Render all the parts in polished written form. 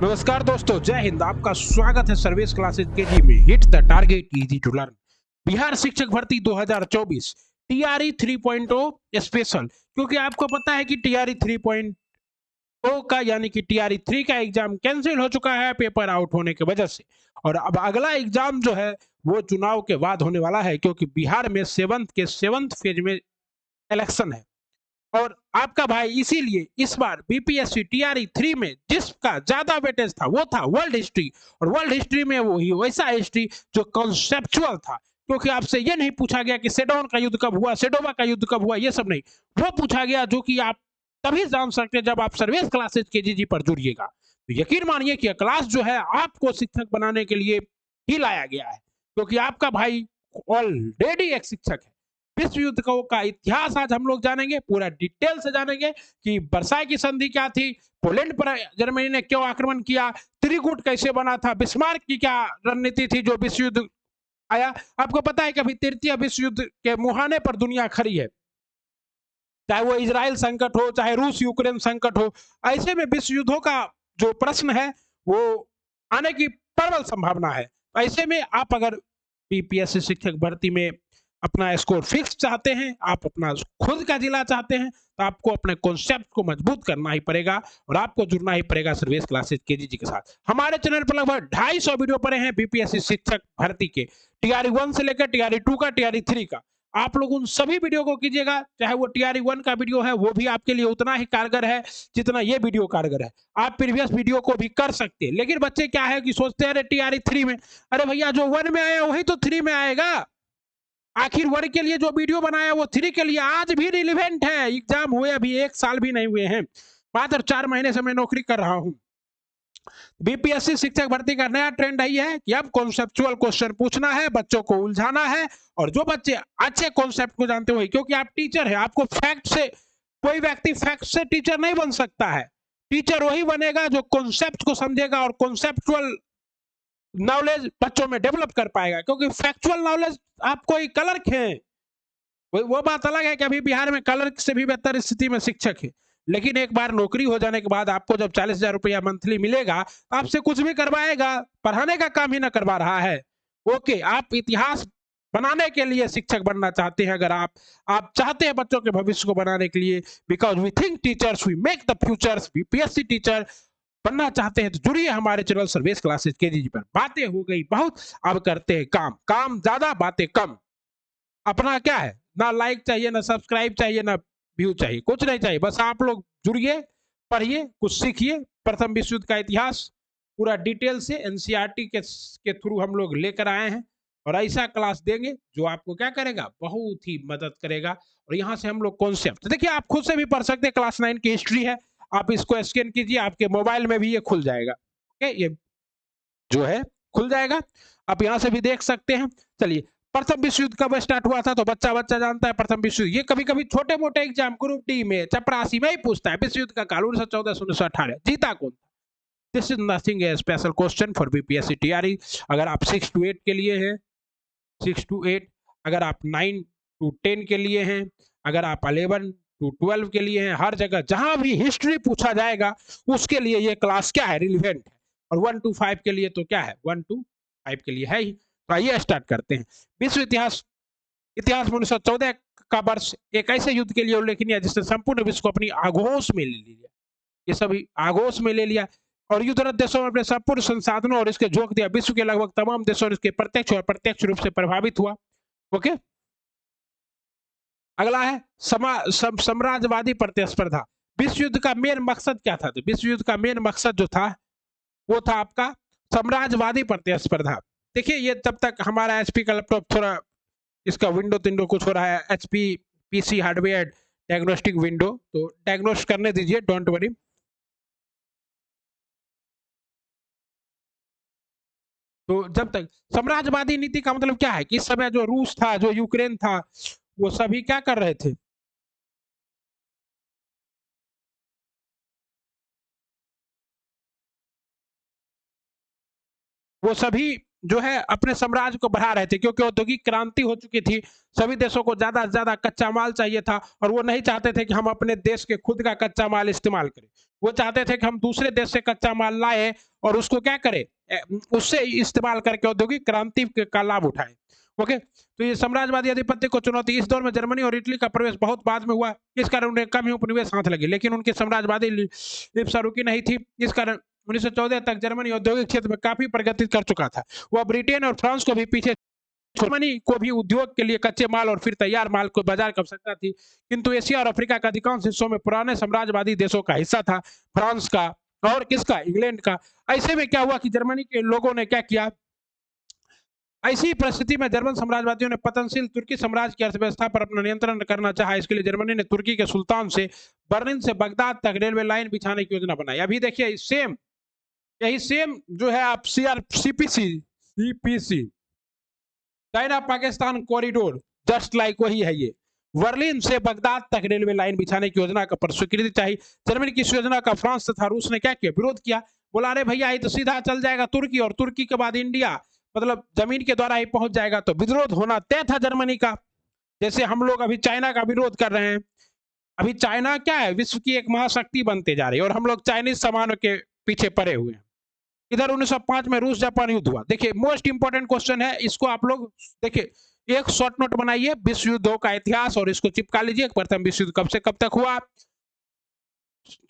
नमस्कार दोस्तों, जय हिंद। आपका स्वागत है सर्विस क्लासेज केजी में। Hit the target, easy to learn. Bihar शिक्षक भर्ती 2024 टीआरई 3.0 स्पेशल। क्योंकि आपको पता है कि टीआरई 3.0 का यानी कि टीआरई 3 का एग्जाम कैंसिल हो चुका है पेपर आउट होने की वजह से। और अब अगला एग्जाम जो है वो चुनाव के बाद होने वाला है, क्योंकि बिहार में सेवंथ फेज में इलेक्शन है। और आपका भाई इसीलिए इस बार बीपीएससी टीआरई 3 में जिसका ज्यादा वेटेज था वो था वर्ल्ड हिस्ट्री। और वर्ल्ड हिस्ट्री में वो ही वैसा हिस्ट्री जो कॉन्सेप्चुअल था। क्योंकि आपसे ये नहीं पूछा गया कि सेडोन का युद्ध कब हुआ, सेडोवा का युद्ध कब हुआ, ये सब नहीं। वो पूछा गया जो कि आप तभी जान सकते हैं जब आप सर्विस क्लासेज के जीजी पर जुड़िएगा। तो यकीन मानिए कि क्लास जो है आपको शिक्षक बनाने के लिए ही लाया गया है, क्योंकि आपका भाई ऑलरेडी एक शिक्षक है। विश्व युद्ध का इतिहास आज हम लोग जानेंगे, पूरा डिटेल से जानेंगे कि वर्साई की संधि क्या थी, पोलैंड पर जर्मनी ने क्यों आक्रमण किया, त्रिकूट कैसे बना था, बिस्मार्क की क्या रणनीति थी जो विश्व युद्ध आया। आपको पता है कि अभी तृतीय विश्व युद्ध के मुहाने पर दुनिया खड़ी है, चाहे वो इजराइल संकट हो, चाहे रूस यूक्रेन संकट हो। ऐसे में विश्व युद्धों का जो प्रश्न है वो आने की प्रबल संभावना है। ऐसे में आप अगर बीपीएससी शिक्षक भर्ती में अपना स्कोर फिक्स चाहते हैं, आप अपना खुद का जिला चाहते हैं, तो आपको अपने कॉन्सेप्ट को मजबूत करना ही पड़ेगा और आपको जुड़ना ही पड़ेगा सर्विस क्लासेज केजीजी के साथ। हमारे चैनल पर लगभग 250 वीडियो पड़े हैं बीपीएससी शिक्षक भर्ती के, टीआरई 1 से लेकर टीआरई 2 का, टीआरई 3 का। आप लोग उन सभी वीडियो को कीजिएगा, चाहे वो टीआरई 1 का वीडियो है वो भी आपके लिए उतना ही कारगर है जितना ये वीडियो कारगर है। आप प्रीवियस वीडियो को भी कर सकते हैं, लेकिन बच्चे क्या है कि सोचते हैं अरे टीआरई 3 में, अरे भैया जो 1 में आया वही तो 3 में आएगा। आखिर 1 के लिए जो वीडियो बनाया वो 3 के लिए आज भी रिलेवेंट है। एग्जाम हुए अभी 1 साल भी नहीं हुए हैं, मात्र 4 महीने से मैं नौकरी कर रहा हूं। बीपीएससी शिक्षक भर्ती का नया ट्रेंड यही है कि अब कॉन्सेप्चुअल क्वेश्चन पूछना है, बच्चों को उलझाना है। और जो बच्चे अच्छे कॉन्सेप्ट को जानते हो, क्योंकि आप टीचर है, आपको फैक्ट से, कोई व्यक्ति फैक्ट से टीचर नहीं बन सकता है। टीचर वही बनेगा जो कॉन्सेप्ट को समझेगा और कॉन्सेप्चुअल नॉलेज बच्चों में डेवलप कर पाएगा। क्योंकि फैक्चुअल नॉलेज आप कोई क्लर्क है, वो बात अलग है कि अभी बिहार में क्लर्क से भी बेहतर स्थिति में शिक्षक है। लेकिन एक बार नौकरी हो जाने के बाद आपको जब 40,000 रुपया मंथली मिलेगा, आपसे कुछ भी करवाएगा, पढ़ाने का काम ही ना करवा रहा है। ओके, आप इतिहास बनाने के लिए शिक्षक बनना चाहते हैं, अगर आप चाहते हैं बच्चों के भविष्य को बनाने के लिए, because we think teachers we make the futures, BPSC teacher बनना चाहते हैं तो जुड़िए हमारे चैनल सर्विस क्लासेज केजीजी पर। बातें हो गई बहुत, अब करते हैं काम, काम ज्यादा बातें कम। अपना क्या है, ना लाइक चाहिए, ना सब्सक्राइब चाहिए, ना व्यू चाहिए, कुछ नहीं चाहिए। बस आप लोग जुड़िए, पढ़िए, कुछ सीखिए। प्रथम विश्व युद्ध का इतिहास पूरा डिटेल से एनसीईआरटी के थ्रू हम लोग लेकर आए हैं। और ऐसा क्लास देंगे जो आपको क्या करेगा, बहुत ही मदद करेगा। और यहाँ से हम लोग कॉन्सेप्ट देखिए, आप खुद से भी पढ़ सकते हैं। क्लास 9 की हिस्ट्री है, आप इसको स्कैन कीजिए, आपके मोबाइल में भी ये खुल जाएगा। ओके, ये जो है खुल जाएगा, आप यहाँ से भी देख सकते हैं। चलिए, प्रथम विश्व युद्ध कब स्टार्ट हुआ था, तो बच्चा बच्चा जानता है प्रथम विश्व युद्ध। ये कभी कभी छोटे मोटे एग्जाम ग्रुप डी में, चपरासी में ही पूछता है, विश्व युद्ध का काल 1914 से 1918 जीता कौन। This is nothing A special question for BPSC TRE. अगर आप 6 to 8 के लिए हैं, 6 to 8, अगर आप 9 to 10 के लिए हैं, अगर आप 11 to 12 के लिए हैं, हर जगह जहां भी हिस्ट्री पूछा जाएगा उसके लिए ये क्लास क्या है, रिलीवेंट है। और 1 to 5 के लिए तो क्या है, 1 to 5 के लिए है ही। तो आइए स्टार्ट करते हैं। विश्व इतिहास, इतिहास में 1914 का वर्ष एक ऐसे युद्ध के लिए उल्लेखनीय है जिसने संपूर्ण विश्व को अपनी आगोश में ले लिया। ये सभी आगोश में ले लिया और युद्धरत देशों में अपने संपूर्ण संसाधनों और इसके झोंक दिया। विश्व के लगभग तमाम देशों ने इसके प्रत्यक्ष और प्रत्यक्ष रूप से प्रभावित हुआ। ओके, अगला है साम्राज्यवादी प्रतिस्पर्धा। विश्व युद्ध का मेन मकसद क्या था, तो विश्व युद्ध का मेन मकसद जो था वो था आपका साम्राज्यवादी प्रतिस्पर्धा। देखिए, ये तब तक हमारा एचपी का लैपटॉप थोड़ा इसका विंडो तिंडो कुछ हो रहा है, HP PC hardware diagnostic window, तो डायग्नोस्ट करने दीजिए, डोंट वरी। तो जब तक साम्राज्यवादी नीति का मतलब क्या है कि इस समय जो रूस था, जो यूक्रेन था, वो सभी क्या कर रहे थे, वो सभी जो है अपने साम्राज्य को बढ़ा रहे थे, क्योंकि औद्योगिक क्रांति हो चुकी थी। सभी देशों को ज्यादा से ज्यादा कच्चा माल चाहिए था और वो नहीं चाहते थे कि हम अपने देश के खुद का कच्चा माल इस्तेमाल करें। वो चाहते थे कि हम दूसरे देश से कच्चा माल लाए और उसको क्या करें, उससे इस्तेमाल करके औद्योगिक क्रांति का लाभ उठाए। ओके, तो ये साम्राज्यवादी आधिपत्य को चुनौती। इस दौर में जर्मनी और इटली का प्रवेश बहुत बाद में हुआ, इस कारण उन्हें कम ही उपनिवेश हाथ लगे, लेकिन उनकी साम्राज्यवादी लिप्सा रुकी नहीं थी। इस कारण 1914 तक जर्मनी औद्योगिक क्षेत्र में काफी प्रगति कर चुका था। वह ब्रिटेन और फ्रांस को भी पीछे, जर्मनी को भी उद्योग के लिए कच्चे माल और फिर तैयार माल को बाजार की आवश्यकता थी, किंतु एशिया और अफ्रीका का अधिकांश हिस्सों में पुराने साम्राज्यवादी देशों का हिस्सा था, फ्रांस का और किसका, इंग्लैंड का। ऐसे में क्या हुआ कि जर्मनी के लोगों ने क्या किया, ऐसी परिस्थिति में जर्मन साम्राज्यवादियों ने पतनशील तुर्की साम्राज्य की अर्थव्यवस्था पर अपना नियंत्रण करना चाहा। इसके लिए जर्मनी ने तुर्की के सुल्तान से बर्लिन से बगदाद तक रेलवे लाइन बिछाने की योजना बनाई। अभी देखिए सेम, यही सेम जो है आप CPC China Pakistan corridor, just like वही है ये। बर्लिन से बगदाद तक रेलवे लाइन बिछाने की योजना का पर स्वीकृति चाहिए। जर्मनी की इस योजना का फ्रांस तथा रूस ने क्या किया, विरोध किया। बोला अरे भैया ये तो सीधा चल जाएगा तुर्की, और तुर्की के बाद इंडिया, मतलब जमीन के द्वारा ही पहुंच जाएगा। तो विरोध होना तय था जर्मनी का। जैसे हम लोग अभी चाइना का विरोध कर रहे हैं। अभी चाइना क्या है, विश्व की एक महाशक्ति बनते जा रही है और हम लोग चाइनीज सामानों के पीछे पड़े हुए हैं। इधर 1905 में रूस जापान युद्ध हुआ। देखिए मोस्ट इंपोर्टेंट क्वेश्चन है, इसको आप लोग देखिए, एक शॉर्ट नोट बनाइए, विश्व युद्धों का इतिहास, और इसको चिपका लीजिए। प्रथम विश्व युद्ध कब से कब तक हुआ,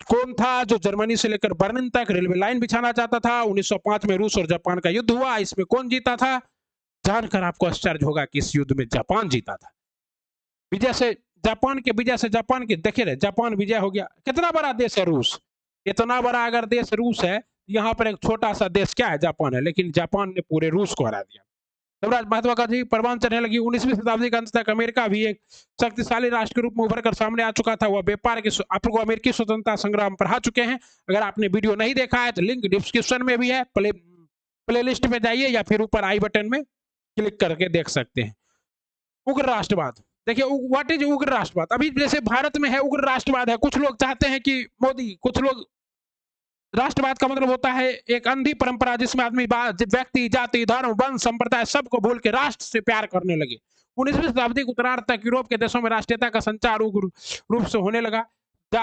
कौन था जो जर्मनी से लेकर बर्लिन तक रेलवे लाइन बिछाना चाहता था। 1905 में रूस और जापान का युद्ध हुआ, इसमें कौन जीता था। जानकर आपको आश्चर्य होगा कि इस युद्ध में जापान जीता था। विजय से जापान के, विजय से जापान के, देखिए जापान विजय हो गया। कितना बड़ा देश है रूस, इतना बड़ा अगर देश रूस है, यहाँ पर एक छोटा सा देश क्या है, जापान है, लेकिन जापान ने पूरे रूस को हरा दिया। सम्राट महत्वाकांक्षी परमाणु चढ़ने लगी। 19वीं शताब्दी के अंत तक अमेरिका भी एक शक्तिशाली राष्ट्र के रूप में उभर कर सामने आ चुका था। वह व्यापार के, आपको अमेरिकी स्वतंत्रता संग्राम पढ़ा चुके हैं। अगर आपने वीडियो नहीं देखा है तो लिंक डिस्क्रिप्शन में भी है, प्ले लिस्ट में जाइए या फिर ऊपर आई बटन में क्लिक करके देख सकते हैं। उग्र राष्ट्रवाद, देखिए व्हाट इज उग्र राष्ट्रवाद। अभी जैसे भारत में है उग्र राष्ट्रवाद है, कुछ लोग चाहते हैं कि मोदी, कुछ लोग, राष्ट्रवाद का मतलब होता है एक अंधी परंपरा जिसमें आदमी व्यक्ति, जाति, धर्म, वंश, संप्रदाय सबको भूल के राष्ट्र से प्यार करने लगे। 19वीं शताब्दी के उत्तरार्ध तक यूरोप के देशों में राष्ट्रीयता का संचार उग्र रूप से होने लगा।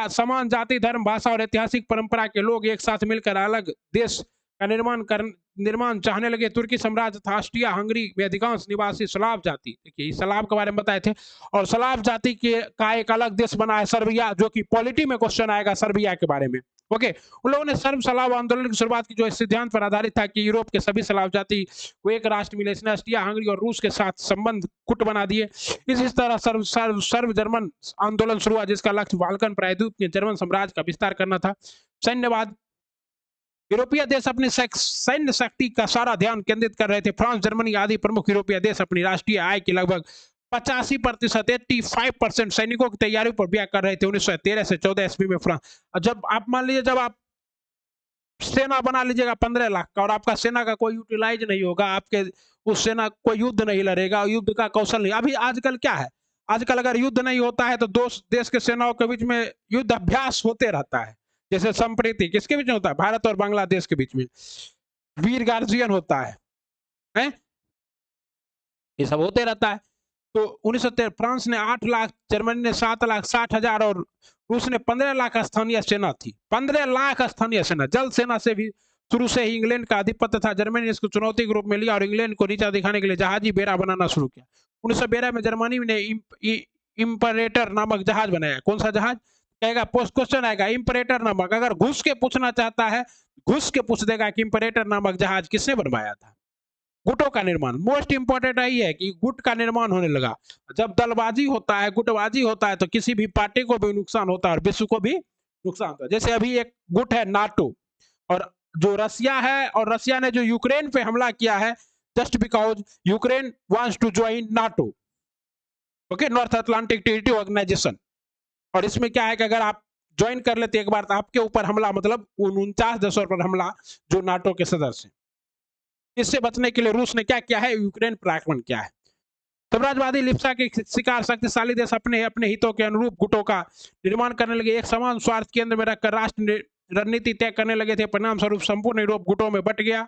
समान जाति, धर्म, भाषा और ऐतिहासिक परंपरा के लोग एक साथ मिलकर अलग देश का निर्माण चाहने लगे। तुर्की साम्राज्य तथा ऑस्ट्रिया हंगरी में अधिकांश निवासी स्लाव जाति, देखिए सलाव के बारे में बताए थे, और स्लाव जाति के का एक अलग देश बना है सर्बिया, जो कि पॉलिटी में क्वेश्चन आएगा सर्बिया के बारे में। ओके, उन लोगों ने सर्ब सलाव आंदोलन की शुरुआत की, जो इस सिद्धांत पर आधारित था कि यूरोप के सभी सलाव जाति को एक राष्ट्र मिले। इसने ऑस्ट्रिया हंगरी और रूस के साथ संबंध कुट बना दिए। इस तरह सर्व जर्मन आंदोलन शुरू हुआ, जिसका लक्ष्य बाल्कन प्रायद्वीप में जर्मन साम्राज्य का विस्तार करना था। सैन्यवाद, यूरोपीय देश अपनी सैन्य शक्ति का सारा ध्यान केंद्रित कर रहे थे। फ्रांस, जर्मनी आदि प्रमुख यूरोपीय देश अपनी राष्ट्रीय आय की लगभग 85%, 85% सैनिकों की तैयारी पर व्यय कर रहे थे। 1913 से 14 ईस्वी में फ्रांस, जब आप मान लीजिए, जब आप सेना बना लीजिएगा 15 लाख का और आपका सेना का कोई यूटिलाइज नहीं होगा, आपके उस सेना कोई युद्ध नहीं लड़ेगा, युद्ध का कौशल नहीं। अभी आजकल क्या है, आजकल अगर युद्ध नहीं होता है तो दो देश के सेनाओं के बीच में युद्ध अभ्यास होते रहता है। जैसे संप्रति किसके बीच में होता है, भारत और बांग्लादेश के बीच में वीर गार्जियन होता है? ये सब होते रहता है। तो 1913 फ्रांस ने 8 लाख, जर्मनी ने 7,60,000 और रूस ने 15 लाख स्थानीय सेना थी। 15 लाख स्थानीय सेना। जल सेना से भी शुरू से ही इंग्लैंड का आधिपत्य था। जर्मनी ने इसको चुनौती के रूप में लिया और इंग्लैंड को नीचा दिखाने के लिए जहाजी बेड़ा बनाना शुरू किया। 1912 में जर्मनी ने इंपरेटर नामक जहाज बनाया। कौन सा जहाज, कहेगा क्वेश्चन आएगा, इंपरेटर नामक। अगर घुस के पूछना चाहता है, घुस के पूछ देगा कि इंपरेटर नामक जहाज किसने बनवाया था। गुटों का निर्माण, मोस्ट इंपोर्टेंट यही है कि गुट का निर्माण होने लगा। जब दलबाजी होता है, गुटबाजी होता है, तो किसी भी पार्टी को भी नुकसान होता है और विश्व को भी नुकसान होता है। जैसे अभी एक गुट है नाटो, और जो रसिया है, और रसिया ने जो यूक्रेन पे हमला किया है just because Ukraine wants to join NATO, okay, North Atlantic Treaty Organization. और इसमें क्या है कि अगर आप ज्वाइन कर लेते एक बार, तो आपके ऊपर हमला, मतलब 49 देशों पर हमला जो नाटो के सदस्य। इससे बचने के लिए रूस ने क्या किया है, यूक्रेन पर आक्रमण किया है। साम्राज्यवादी लिप्सा के शिकार शक्तिशाली देश अपने अपने हितों के अनुरूप गुटों का निर्माण करने लगे। एक समान स्वार्थ केंद्र में रखकर राष्ट्र रणनीति तय करने लगे थे। परिणाम स्वरूप संपूर्ण यूरोप गुटों में बट गया।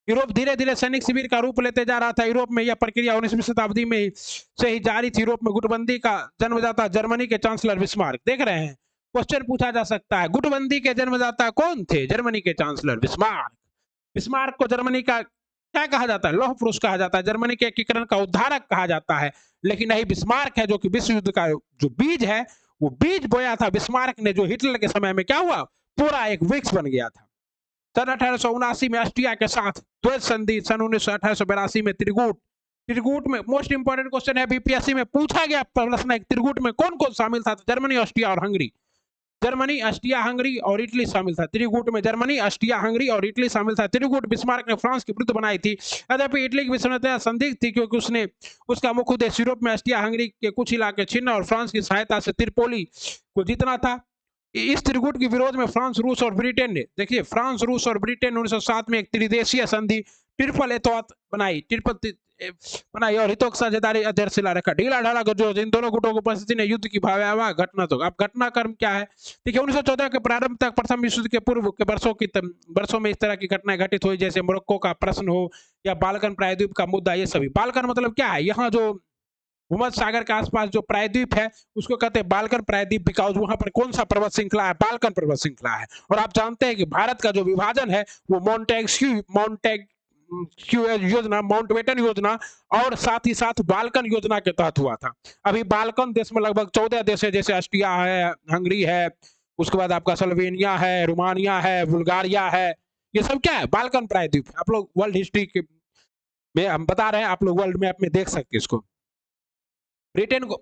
यूरोप धीरे धीरे सैनिक शिविर का रूप लेते जा रहा था। यूरोप में यह प्रक्रिया 19वीं शताब्दी में से ही जारी थी। यूरोप में गुटबंदी का जन्मदाता जर्मनी के चांसलर बिस्मार्क। देख रहे हैं, क्वेश्चन पूछा जा सकता है, गुटबंदी के जन्मदाता कौन थे? जर्मनी के चांसलर बिस्मार्क। बिस्मार्क को जर्मनी का क्या कहा जाता है? लौह पुरुष कहा जाता है। जर्मनी के एकीकरण का उद्धारक कहा जाता है। लेकिन नहीं, बिस्मार्क है जो कि विश्व युद्ध का जो बीज है, वो बीज बोया था बिस्मार्क ने, जो हिटलर के समय में क्या हुआ, पूरा एक वृक्ष बन गया था। सन 1879 में ऑस्ट्रिया के साथ द्वैत संधि, सन 1882 में त्रिकूट। त्रिकूट में मोस्ट इंपोर्टेंट क्वेश्चन है, बीपीएससी में पूछा गया प्रश्न है, त्रिकूट में कौन कौन शामिल था? तो जर्मनी, ऑस्ट्रिया और हंगरी। जर्मनी, ऑस्ट्रिया, हंगरी और इटली शामिल था त्रिकूट में। जर्मनी, ऑस्ट्रिया, हंगरी और इटली शामिल था त्रिकूट। बिस्मार्क ने फ्रांस के विरुद्ध बनाई थी। यद्यपि इटली की विसंगतियां संदिग्ध थी, क्योंकि उसने उसका मुख्य उद्देश्य यूरोप में ऑस्ट्रिया हंगरी के कुछ इलाके छीनना और फ्रांस की सहायता से त्रिपोली को जीतना था। इस त्रिकूट के विरोध में फ्रांस, रूस और ब्रिटेन ने, देखिए, फ्रांस, रूस और ब्रिटेन 1907 में एक त्रिदेशीय संधि ट्रिपल एतौत बनाई और हितों की साझेदारी अध्यक्षशिला रखा। ढीला ढाला जो इन दोनों गुटों की उपस्थिति ने युद्ध की भयावह घटना। तो अब घटनाक्रम क्या है? देखिए, 1914 के प्रारंभ तक प्रथम विश्व युद्ध के पूर्व के वर्षों में इस तरह की घटनाएं घटित हुई, जैसे मोरक्को का प्रश्न हो या बाल्कन प्रायद्वीप का मुद्दा। ये सभी बाल्कन मतलब क्या है? यहाँ जो भूमध्य सागर के आसपास जो प्रायद्वीप है, उसको कहते हैं बाल्कन प्रायद्वीप, बिकॉज वहां पर कौन सा पर्वत श्रृंखला है? बाल्कन पर्वत श्रृंखला है। और आप जानते हैं कि भारत का जो विभाजन है वो माउंटेग्यू योजना, माउंटबेटन योजना और साथ ही साथ बाल्कन योजना के तहत हुआ था। अभी बाल्कन देश में लगभग 14 देश है, जैसे ऑस्ट्रिया है, हंगरी है, उसके बाद आपका स्लोवेनिया है, रोमानिया है, बुल्गारिया है। ये सब क्या है? बाल्कन प्रायद्वीप। आप लोग वर्ल्ड हिस्ट्री के में हम बता रहे हैं, आप लोग वर्ल्ड मैप में देख सकते हैं इसको। ब्रिटेन को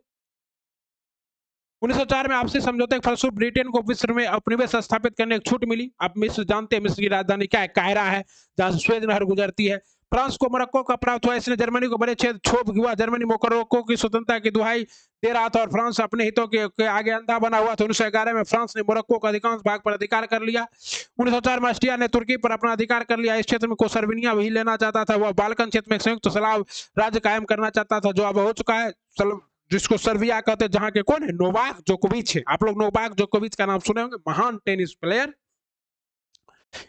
1904 में आपसी समझौते के फलस्वरूप ब्रिटेन को मिस्र में उपनिवेश स्थापित करने की छूट मिली। आप मिस्र जानते हैं, मिस्र की राजधानी क्या है? कायरा है, जहां से स्वेज नहर गुजरती है। फ्रांस को मोरक्को का प्राप्त हुआ, इसने जर्मनी को बड़े क्षेत्र छोप हुआ। जर्मनी मोरक्को की स्वतंत्रता की दुहाई दे रहा था और फ्रांस अपने हितों के आगे अंधा बना हुआ था। 1911 में फ्रांस ने मोरक्को का अधिकांश भाग पर अधिकार कर लिया। 1904 में ऑस्ट्रिया ने तुर्की पर अपना अधिकार कर लिया। इस क्षेत्र में को सर्बिनिया वही लेना चाहता था। वह बाल्कन क्षेत्र में संयुक्त स्लाव राज्य कायम करना चाहता था, जो अब हो चुका है, जिसको सर्बिया कहते हैं, जहां के कौन है? नोवाक जोकोविच है। आप लोग नोवाक जोकोविच का नाम सुने होंगे, महान टेनिस प्लेयर।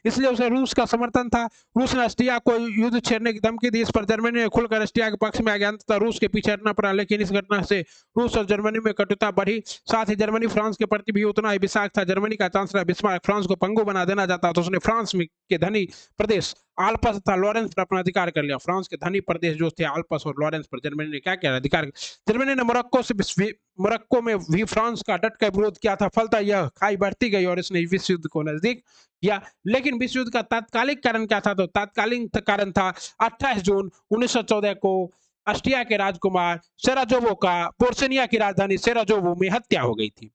इसलिए उसे रूस का समर्थन था। रूस ने ऑस्ट्रिया को युद्ध छेड़ने की धमकी दी। इस पर जर्मनी ने खुलकर ऑस्ट्रिया के पक्ष में आ गया। अंततः रूस के पीछे हटना पड़ा। लेकिन इस घटना से रूस और जर्मनी में कटुता बढ़ी। साथ ही जर्मनी फ्रांस के प्रति भी उतना ही विषाक्त था। जर्मनी का चांसलर बिस्मार्क फ्रांस को पंगु बना देना चाहता, तो उसने फ्रांस में के धनी प्रदेश आल्पस तथा लॉरेंस पर अपना अधिकार कर लिया। फ्रांस के धनी प्रदेश जो थे आल्पस और लॉरेंस पर जर्मनी ने क्या किया? अधिकार। जर्मनी ने मोरक्को में भी फ्रांस का डट कर विरोध किया था। फलतः यह खाई बढ़ती गई और इसने विश्व युद्ध को नजदीक किया। लेकिन विश्व युद्ध का तात्कालिक कारण क्या था? तो तात्कालिक कारण था 28 जून 1914 को ऑस्ट्रिया के राजकुमार सेराजोवो का बोस्निया की राजधानी सेराजोवो में हत्या हो गई थी।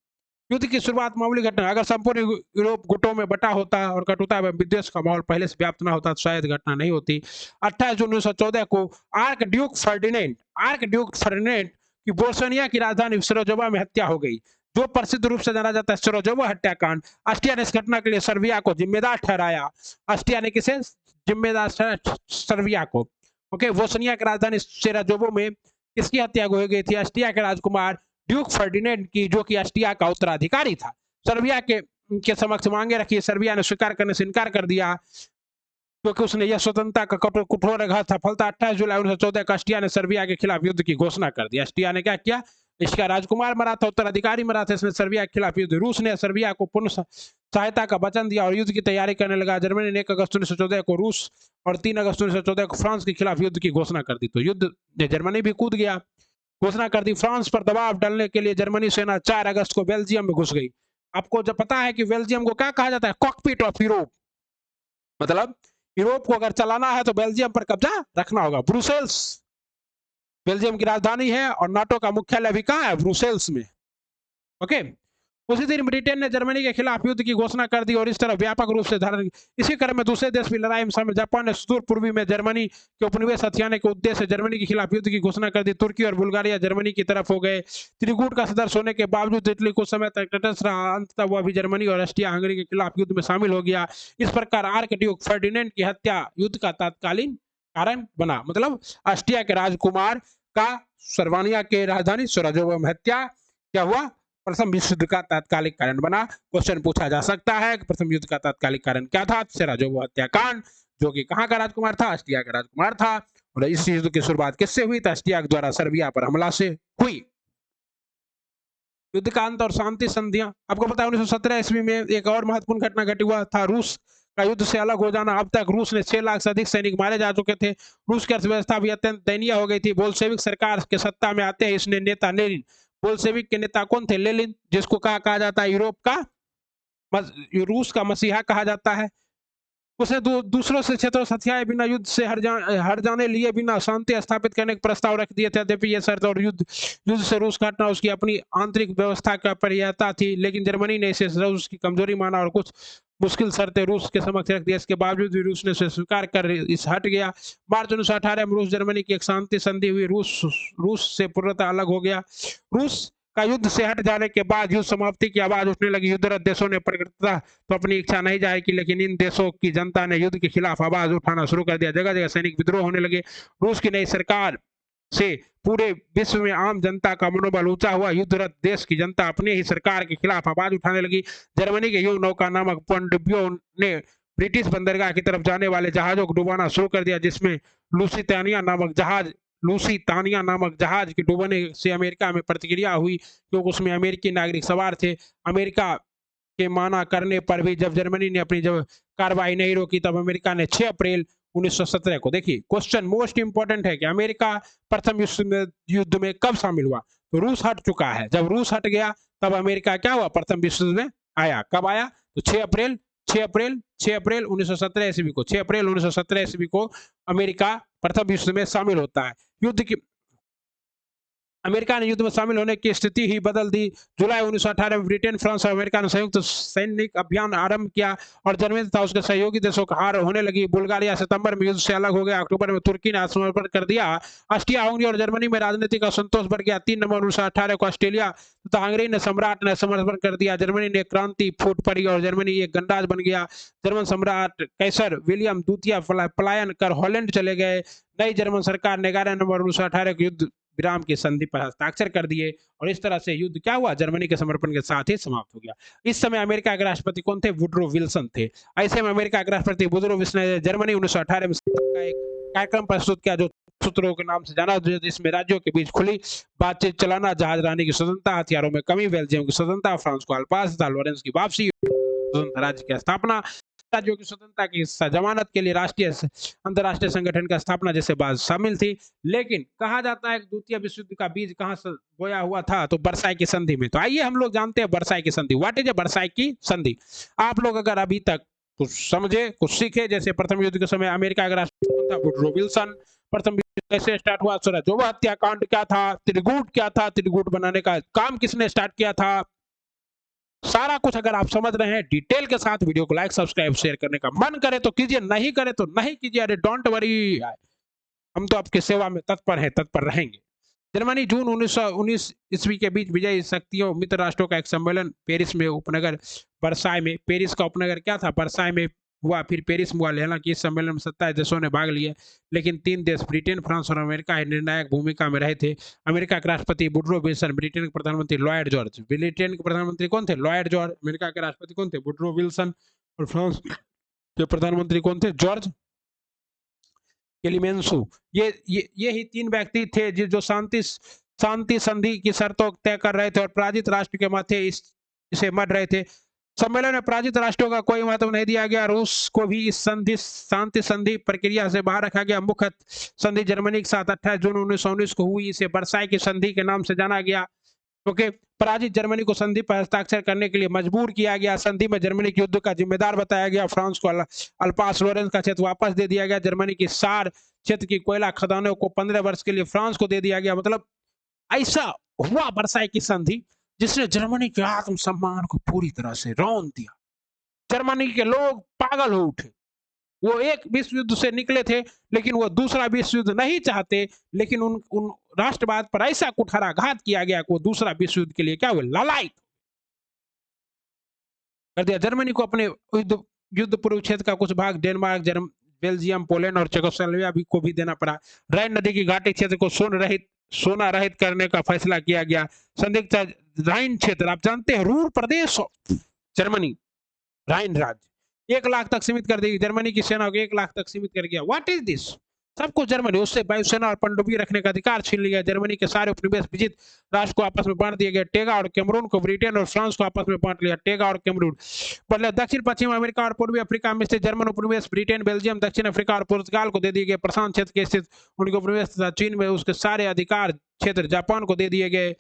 युद्ध की शुरुआत मामूली घटना। अगर संपूर्ण यूरोप गुटों में बटा होता और कटुता एवं विद्वेष का माहौल पहले से व्याप्त न होता तो शायद घटना नहीं होती। 28 जून 1914 को आर्क ड्यूक फर्डिनेंड की बोस्निया की राजधानी सेराजोवो में हत्या हो गई, जो प्रसिद्ध रूप से जाना जाता है सेराजोवो हत्याकांड। ऑस्ट्रिया ने इस घटना के लिए सर्बिया को जिम्मेदार ठहराया। ऑस्ट्रिया ने किसे जिम्मेदार? सर्बिया को। ओके, बोस्निया की राजधानी सेराजोवो में किसकी हत्या हो गई थी? ऑस्ट्रिया के राजकुमार ड्यूक फर्डिनेंड की, जो कि ऑस्ट्रिया का उत्तराधिकारी था। सर्बिया के समक्ष मांगे रखी। सर्बिया ने स्वीकार करने से इनकार कर दिया, क्योंकि उसने यह स्वतंत्रता का कठोर आघात था। फलतः 28 जुलाई 1914 को ऑस्ट्रिया ने सर्बिया के खिलाफ युद्ध की घोषणा कर दी। ऑस्ट्रिया ने क्या किया? इसका राजकुमार मरा था, उत्तराधिकारी मरा था, इसने सर्बिया के खिलाफ युद्ध। रूस ने सर्बिया को पूर्ण सहायता का वचन दिया और युद्ध की तैयारी करने लगा। जर्मनी ने 1 अगस्त 1914 को रूस और 3 अगस्त 1914 को फ्रांस के खिलाफ युद्ध की घोषणा कर दी। तो युद्ध जर्मनी भी कूद गया, घोषणा कर दी। फ्रांस पर दबाव डालने के लिए जर्मनी सेना 4 अगस्त को बेल्जियम में घुस गई। आपको जब पता है कि बेल्जियम को क्या कहा जाता है? Cockpit of Europe. मतलब यूरोप को अगर चलाना है तो बेल्जियम पर कब्जा रखना होगा। ब्रुसेल्स बेल्जियम की राजधानी है और नाटो का मुख्यालय भी कहाँ है? ब्रुसेल्स में। ओके, उसी दिन ब्रिटेन ने जर्मनी के खिलाफ युद्ध की घोषणा कर दी और इस तरह व्यापक रूप से धारण। इसी क्रम में दूसरे देश भी लड़ाई में शामिल। जापान ने सुदूर पूर्वी में जर्मनी के उपनिवेश हथियाने के उद्देश्य से जर्मनी के खिलाफ युद्ध की घोषणा कर दी। तुर्की और बुल्गारिया जर्मनी की तरफ हो गए। त्रिकूट का सदस्य होने के बावजूद इटली कुछ समय तक तटस्थ रहा। अंततः वह भी जर्मनी और ऑस्ट्रिया हंगरी के खिलाफ युद्ध में शामिल हो गया। इस प्रकार आर्क ड्यूक फर्डिनेंड की हत्या युद्ध का तात्कालीन कारण बना। मतलब ऑस्ट्रिया के राजकुमार का सर्बानिया के राजधानी सेराजोवो में हत्या क्या हुआ? प्रथम विश्व युद्ध का तात्कालिक कारण बना। क्वेश्चन पूछा जा सकता है कि प्रथम युद्ध का तात्कालिक कारण क्या था? सेराजेवो हत्याकांड, जो कि कहाँ का राजकुमार था? ऑस्ट्रिया का राजकुमार था। और इस युद्ध की शुरुआत किससे हुई? ऑस्ट्रिया द्वारा सर्बिया पर हमला से हुई। युद्ध का अंत और शांति संधियां, आपको पता है 1917 ईस्वी में एक और महत्वपूर्ण घटना घटी हुआ था, रूस का युद्ध से अलग हो जाना। अब तक रूस ने 6 लाख से अधिक सैनिक मारे जा चुके थे। रूस की अर्थव्यवस्था भी अत्यंत दयनीय हो गई थी। बोल्शेविक सरकार के सत्ता में आते हैं इसने नेता लेनिन, बोल्शेविक के नेता कौन थे? लेनिन, जिसको कहा जाता है यूरोप का रूस का मसीहा कहा जाता है। उसने दूसरों से क्षेत्रों से हथियाए बिना युद्ध से हर जाने लिए बिना शांति स्थापित करने के प्रस्ताव रख दिए थे। यद्यपि ये शर्त और युद्ध से रूस का हटना उसकी अपनी आंतरिक व्यवस्था का परिहता थी, लेकिन जर्मनी ने इसे रूस की कमजोरी माना और कुछ मुश्किल शर्तें रूस के समक्ष रख दी। इसके बावजूद भी रूस ने इसे स्वीकार कर इस हट गया। मार्च 1918 में रूस जर्मनी की एक शांति संधि हुई। रूस से पूर्णतः अलग हो गया। रूस का युद्ध से हट जाने के बाद युद्ध समाप्ति की आवाज उठने लगी। युद्धरत देशों ने प्रकटता तो अपनी इच्छा नहीं जाहिर की, लेकिन इन देशों की जनता ने युद्ध के खिलाफ आवाज उठाना शुरू कर दिया। जगह जगह सैनिक विद्रोह होने लगे। रूस की नई सरकार से पूरे विश्व में आम जनता का मनोबल ऊंचा हुआ। युद्धरत देश की जनता अपने ही सरकार के खिलाफ आवाज उठाने लगी। जर्मनी के युग नौका नामक पनडुब्बियों ने ब्रिटिश बंदरगाह की तरफ जाने वाले जहाजों को डुबाना शुरू कर दिया, जिसमें लूसीतानिया नामक जहाज के डूबने से अमेरिका में प्रतिक्रिया हुई, क्योंकि उसमें अमेरिकी नागरिक सवार थे। अमेरिका के माना करने पर भी जब जर्मनी ने अपनी जब कार्रवाई नहीं रोकी, तब अमेरिका ने 6 अप्रैल 1917 को, देखिए क्वेश्चन मोस्ट इंपोर्टेंट है कि अमेरिका प्रथम युद्ध में कब शामिल हुआ? तो रूस हट चुका है। जब रूस हट गया तब अमेरिका क्या हुआ? प्रथम विश्व युद्ध में आया। कब आया? तो 6 अप्रैल 1917 ईस्वी को, 6 अप्रैल 1917 ईस्वी को अमेरिका प्रथम विश्व में शामिल होता है। युद्ध की अमेरिका ने युद्ध में शामिल होने की स्थिति ही बदल दी। जुलाई 1918 में ब्रिटेन, फ्रांस और अमेरिका ने संयुक्त सैनिक अभियान आरंभ किया और जर्मनी तथा उसके सहयोगी देशों का हार होने लगी। बुल्गारिया सितंबर में युद्ध से अलग हो गया। अक्टूबर में तुर्की ने आत्मसमर्पण कर दिया। ऑस्ट्रिया हंगरी और जर्मनी में राजनीतिक असंतोष बढ़ गया। 3 नवंबर 1918 को ऑस्ट्रेलिया तथा हंगरी ने सम्राट ने समर्पण कर दिया। जर्मनी ने क्रांति फूट पड़ी और जर्मनी एक गणराज्य बन गया। जर्मन सम्राट कैसर विलियम द्वितीय पलायन कर हॉलैंड चले गए। नई जर्मन सरकार ने 11 नवंबर 1918 को युद्ध विराम की संधि पर हस्ताक्षर कर दिए और इस तरह से युद्ध क्या हुआ? जर्मनी के समर्पण के साथ ही समाप्त हो गया। इस समय अमेरिका के राष्ट्रपति कौन थे? वुडरो विल्सन थे। ऐसे में अमेरिका के राष्ट्रपति वुडरो विल्सन ने जर्मनी 1918 में का एक कार्यक्रम प्रस्तुत किया, जो सूत्रों के नाम से जाना, जिसमें राज्यों के बीच खुली बातचीत चलाना, जहाज रानी की स्वतंत्रता, हथियारों में कमी, बेल्जियम की स्वतंत्रता, फ्रांस को अल्पास तथा लॉरेंस की वापसी, स्वतंत्र राज्य की स्थापना, राज्यों की स्वतंत्रता की जमानत के लिए राष्ट्रीय अंतर्राष्ट्रीय संगठन का स्थापना जैसे बात शामिल थी। लेकिन कहा जाता है कि द्वितीय विश्व युद्ध का बीज कहां से बोया हुआ था? तो वर्साई की संधि में। तो आइए हम लोग जानते हैं वर्साई की संधि। व्हाट इज ए वर्साई की संधि? आप लोग अगर अभी तक कुछ समझे, कुछ सीखे, जैसे प्रथम युद्ध के समय अमेरिका का राष्ट्रपति था वुडरो विल्सन। प्रथम युद्ध कैसे स्टार्ट हुआ? सेराजेवो हत्याकांड क्या था? त्रिकूट क्या था? त्रिकूट बनाने का काम किसने स्टार्ट किया था? सारा कुछ अगर आप समझ रहे हैं डिटेल के साथ, वीडियो को लाइक सब्सक्राइब शेयर करने का मन करे तो कीजिए, नहीं करे तो नहीं कीजिए। अरे डोंट वरी, हम तो आपकी सेवा में तत्पर हैं, तत्पर रहेंगे। जर्मनी जून 1919 ईस्वी के बीच विजयी शक्तियों मित्र राष्ट्रों का एक सम्मेलन पेरिस में उपनगर वर्साई में, पेरिस का उपनगर क्या था? वर्साई में हुआ, फिर पेरिस में हुआ। हालांकि इस सम्मेलन में 27 देशों ने भाग लिया, लेकिन 3 देश ब्रिटेन, फ्रांस और अमेरिका ही निर्णायक भूमिका में रहे थे। अमेरिका के राष्ट्रपति वुडरो विल्सन, ब्रिटेन के प्रधानमंत्री लॉयड जॉर्ज। ब्रिटेन के प्रधानमंत्री कौन थे? Lloyd George. अमेरिका के राष्ट्रपति कौन थे? Woodrow Wilson. और फ्रांस के प्रधानमंत्री कौन थे? जॉर्ज क्लेमेंसो। ये ही 3 व्यक्ति थे जो शांति संधि की शर्तों तय कर रहे थे और पराजित राष्ट्र के माथे इसे मर रहे थे। सम्मेलन में पराजित राष्ट्रों का कोई महत्व नहीं दिया गया। रूस को भी इस शांति संधि प्रक्रिया से बाहर रखा गया। मुख्य संधि जर्मनी के साथ 28 जून 1919 को हुई। इसे वर्साई की संधि के नाम से जाना गया, क्योंकि पराजित जर्मनी को संधि पर हस्ताक्षर करने के लिए मजबूर किया गया। संधि में जर्मनी के युद्ध का जिम्मेदार बताया गया। फ्रांस को अल्पास लॉरेंस का क्षेत्र वापस दे दिया गया। जर्मनी की सार क्षेत्र की कोयला खदानों को 15 वर्ष के लिए फ्रांस को दे दिया गया। मतलब ऐसा हुआ वर्साई की संधि, जिसने जर्मनी के आत्मसम्मान को पूरी तरह से रौंद दिया। जर्मनी के लोग पागल हो उठे। वो एक विश्व युद्ध से निकले थे, लेकिन वो दूसरा विश्व युद्ध नहीं चाहते। लेकिन उन राष्ट्रवाद पर ऐसा कुठाराघात किया गया कि वो दूसरा विश्व युद्ध के लिए क्या हुए? लालायित कर दिया। जर्मनी को अपने युद्ध पूर्व क्षेत्र का कुछ भाग डेनमार्क, बेल्जियम, पोलैंड और चेकोस्लोवाकिया भी को भी देना पड़ा। राइन नदी की घाटी क्षेत्र को सोना रहित करने का फैसला किया गया। संदिग्ध राइन क्षेत्र, आप जानते हैं रूर प्रदेश जर्मनी, राइन राज्य 1 लाख तक सीमित कर दी। जर्मनी की सेना को 1 लाख तक सीमित कर दिया। What is this? सब कुछ जर्मनी, उससे वायुसेना और पनडुब्बी रखने का अधिकार छीन लिया। जर्मनी के सारे उपनिवेश विजित राष्ट्र को आपस में बांट दिए गए। टेगा और कैमरून को ब्रिटेन और फ्रांस को आपस में बांट लिया। टेगा और कैमरून बदले दक्षिण पश्चिम अमेरिका और पूर्वी अफ्रीका में स्थित जर्मन उपनिवेश ब्रिटेन, बेल्जियम, दक्षिण अफ्रीका और पुर्तगाल को दे दिए गए। प्रशांत क्षेत्र के स्थित उनके उपनिवेश तथा चीन में उसके सारे अधिकार क्षेत्र जापान को दे दिए गए।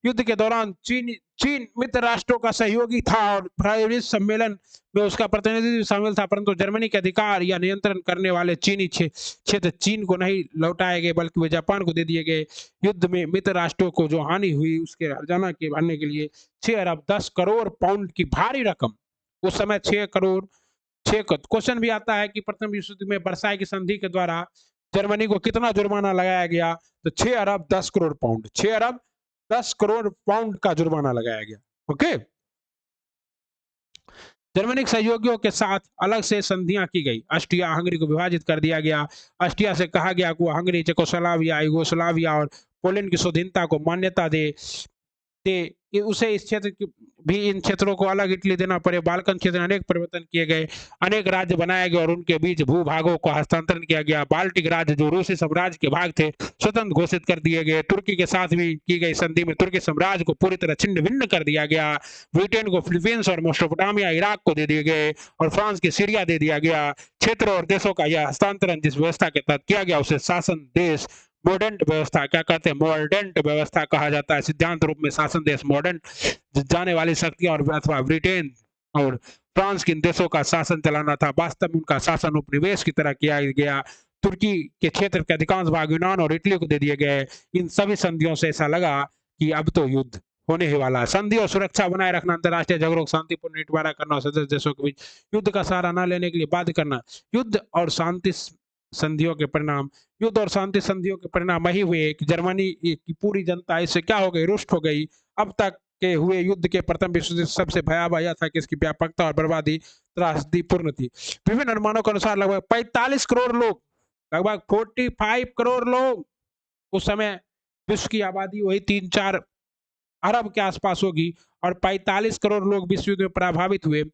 युद्ध के दौरान चीन मित्र राष्ट्रों का सहयोगी था और पेरिस सम्मेलन में उसका प्रतिनिधित्व शामिल था, परंतु जर्मनी के अधिकार या नियंत्रण करने वाले चीनी क्षेत्र चीन को नहीं लौटाए गए बल्कि वे जापान को दे दिए गए। युद्ध में मित्र राष्ट्रों को जो हानि हुई उसके हर्जाना के भरने के लिए 6 अरब 10 करोड़ पाउंड की भारी रकम, उस समय 6 करोड़ 6 क्वेश्चन भी आता है कि प्रथम विश्व युद्ध में वर्साई की संधि के द्वारा जर्मनी को कितना जुर्माना लगाया गया? तो 6 अरब 10 करोड़ पाउंड, 6 अरब 10 करोड़ पाउंड का जुर्माना लगाया गया। ओके, जर्मनिक सहयोगियों के साथ अलग से संधियां की गई। ऑस्ट्रिया हंगरी को विभाजित कर दिया गया। ऑस्ट्रिया से कहा गया कि वो हंगरी, चेकोस्लोवाकिया, यूगोस्लाविया और पोलैंड की स्वाधीनता को मान्यता दे उसे इस क्षेत्र भी इन क्षेत्रों को अलग इटली देना पड़े। बाल्कन क्षेत्र में अनेक परिवर्तन किए गए, अनेक राज्य बनाए गए और उनके बीच भूभागों को हस्तांतरण किया गया। बाल्टिक राज्य जो रूसी साम्राज्य के भाग थे स्वतंत्र घोषित कर दिए गए। तुर्की के साथ भी की गई संधि में तुर्की साम्राज्य को पूरी तरह छिन्न भिन्न कर दिया गया। ब्रिटेन को फिलीपींस और मेसोपोटामिया, इराक को दे दिए गए और फ्रांस की सीरिया दे दिया गया। क्षेत्र और देशों का यह हस्तांतरण जिस व्यवस्था के तहत किया गया उसे शासन देश मॉडर्न व्यवस्था, क्या कहते हैं, मॉडर्न व्यवस्था कहा जाता है। सिद्धांत रूप में शासन देश मॉडर्न जाने वाली शक्तियां और अथवा ब्रिटेन और फ्रांस के देशों का शासन चलाना था। वास्तव में उनका शासन उपनिवेश की तरह किया गया। तुर्की के क्षेत्र के अधिकांश भाग यूनान और इटली को दे दिए गए। इन सभी संधियों से ऐसा लगा कि अब तो युद्ध होने ही वाला है। संधि और सुरक्षा बनाए रखना, अंतर्राष्ट्रीय झगड़ों को शांतिपूर्ण निपटारा करना और सदस्य देशों के बीच युद्ध का सहारा न लेने के लिए बाध्य करना। युद्ध और शांति संधियों के परिणाम, युद्ध और शांति संधियों के परिणाम वही हुए कि जर्मनी की पूरी जनता इससे क्या हो गई, रुष्ट हो गई। अब तक के हुए युद्ध के प्रथम विश्व युद्ध सबसे भयावह यह था कि इसकी व्यापकता और बर्बादी त्रासदीपूर्ण थी। विभिन्न अनुमानों के अनुसार लगभग 45 करोड़ लोग, लगभग 45 करोड़ लोग, उस समय विश्व की आबादी वही 3-4 अरब के आसपास होगी और 45 करोड़ लोग विश्व युद्ध में प्रभावित हुए।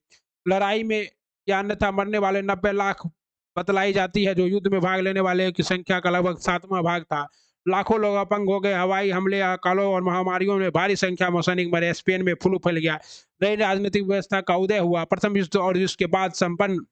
लड़ाई में या अन्यथा मरने वाले 90 लाख बतलाई जाती है, जो युद्ध में भाग लेने वाले की संख्या का लगभग 7वां भाग था। लाखों लोग अपंग हो गए। हवाई हमले, अकालों और महामारियों में भारी संख्या में सैनिक मरे। स्पेन में फ्लू फैल गया। नई राजनीतिक व्यवस्था का उदय हुआ। प्रथम विश्व और उसके बाद संपन्न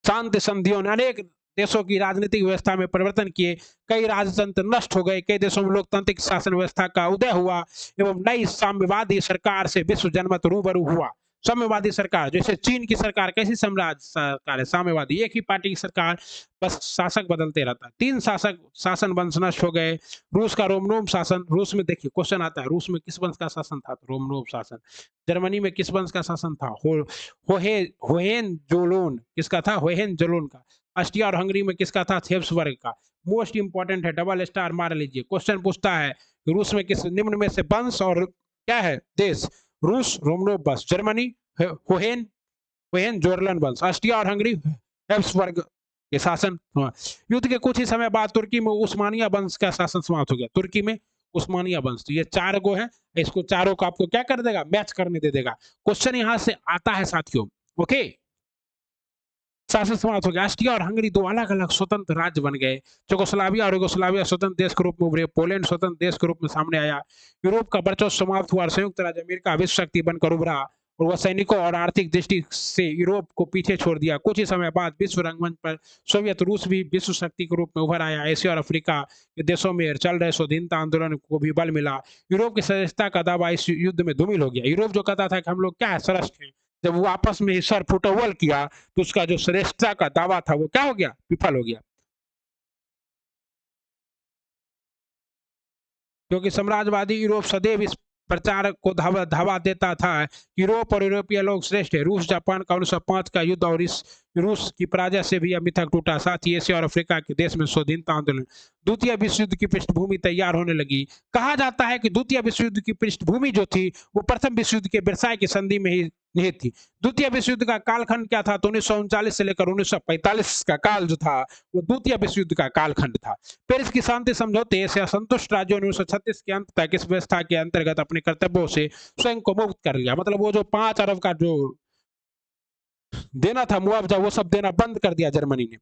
शांति संधियों ने अनेक देशों की राजनीतिक व्यवस्था में परिवर्तन किए। कई राजतंत्र नष्ट हो गए। कई देशों में लोकतांत्रिक शासन व्यवस्था का उदय हुआ एवं नई साम्यवादी सरकार से विश्व जनमत रूबरू हुआ। साम्यवादी सरकार, जैसे चीन की सरकार कैसी साम्राज्य सरकार है, साम्यवादी, एक ही पार्टी की सरकार, बस शासक बदलते रहता है। 3 शासन वंश नष्ट हो गए। रूस का रोमनोव शासन, रूस में देखिए क्वेश्चन आता है, रूस में किस वंश का शासन था? रोमनोव शासन। जर्मनी में किस वंश का शासन था? होहेनजोलोन, किसका था? होहेनजोलोन का। ऑस्ट्रिया और हंगरी में किसका था? हेब्सबर्ग का। मोस्ट इंपॉर्टेंट है, डबल स्टार मार लीजिए। क्वेश्चन पूछता है रूस में किस निम्न में से वंश और क्या है देश? रूस रोमनोव वंश, जर्मनी होहेनजोलोन वंश, ऑस्ट्रिया और हंगरी हेब्सबर्ग के शासन। युद्ध के कुछ ही समय बाद तुर्की में उस्मानिया वंश का शासन समाप्त हो गया। तुर्की में उस्मानिया वंश। तो ये 4 गो है, इसको चारों को आपको क्या कर देगा? मैच करने दे देगा। क्वेश्चन यहां से आता है साथियों। ओके, शासन समाप्त हो गया। ऑस्ट्रिया और हंगरी 2 अलग अलग स्वतंत्र राज्य बन गए। चेकोस्लोवाकिया और यूगोस्लाविया स्वतंत्र देश के रूप में उभरे। पोलैंड स्वतंत्र देश के रूप में सामने आया। यूरोप का वर्चस्व समाप्त हुआ और संयुक्त राज्य अमेरिका विश्व शक्ति बनकर उभरा और वह सैनिकों और आर्थिक दृष्टि से यूरोप को पीछे छोड़ दिया। कुछ ही समय बाद विश्व रंगमंच पर सोवियत रूस भी विश्व शक्ति के रूप में उभर आया। एशिया और अफ्रीका के देशों में चल रहे स्वाधीनता आंदोलन को भी बल मिला। यूरोप की सदस्यता का दावा इस युद्ध में धूमिल हो गया। यूरोप जो कहता था कि हम लोग क्या है, श्रेष्ठ हैं, जब वो आपस में सर फुटबॉल किया तो उसका जो श्रेष्ठता का दावा था वो क्या हो गया? विफल हो गया। क्योंकि साम्राज्यवादी यूरोप सदैव इस प्रचार को धावा देता था। यूरोप और यूरोपीय लोग श्रेष्ठ है। रूस जापान का 1905 का युद्ध और इस रूस की पराजय से भी मिथक टूटा। साथ ही एशिया और अफ्रीका के देश में स्वाधीनता आंदोलन, द्वितीय विश्व युद्ध की पृष्ठभूमि तैयार होने लगी। कहा जाता है कि द्वितीय विश्व युद्ध की पृष्ठभूमि जो थी वो प्रथम विश्व युद्ध के वर्साई की संधि में ही निहित थी। द्वितीय विश्व युद्ध का कालखंड क्या था? तो 1939 से लेकर 1945 का काल जो था वो द्वितीय विश्व युद्ध का कालखंड था। पेरिस की शांति समझौते से असंतुष्ट राज्यों ने 1936 के अंत तक इस व्यवस्था के अंतर्गत अपने कर्तव्यों से स्वयं को मुक्त कर लिया। मतलब वो जो 5 अरब का जो देना था मुआवजा, वो सब देना बंद कर दिया जर्मनी ने।